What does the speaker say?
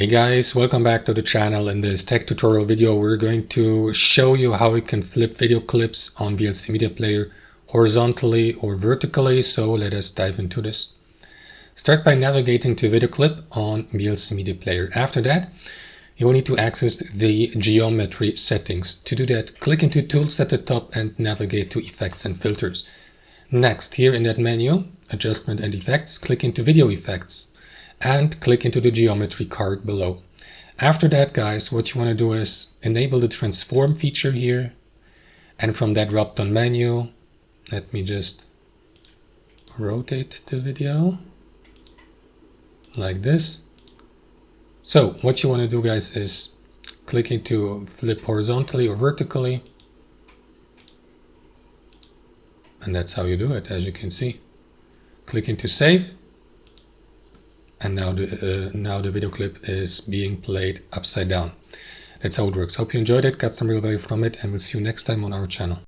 Hey guys, welcome back to the channel. In this tech tutorial video, we're going to show you how we can flip video clips on VLC Media Player horizontally or vertically. So let us dive into this. Start by navigating to Videoclip on VLC Media Player. After that, you will need to access the geometry settings. To do that, click into Tools at the top and navigate to Effects and Filters. Next, here in that menu, Adjustment and Effects, click into Video Effects and click into the geometry card below. After that, guys, what you want to do is enable the transform feature here, and from that drop down menu, let me just rotate the video like this. So what you want to do, guys, is click into flip horizontally or vertically, and that's how you do it. As you can see, click into save. And now the video clip is being played upside down. That's how it works. Hope you enjoyed it, got some real value from it, and we'll see you next time on our channel.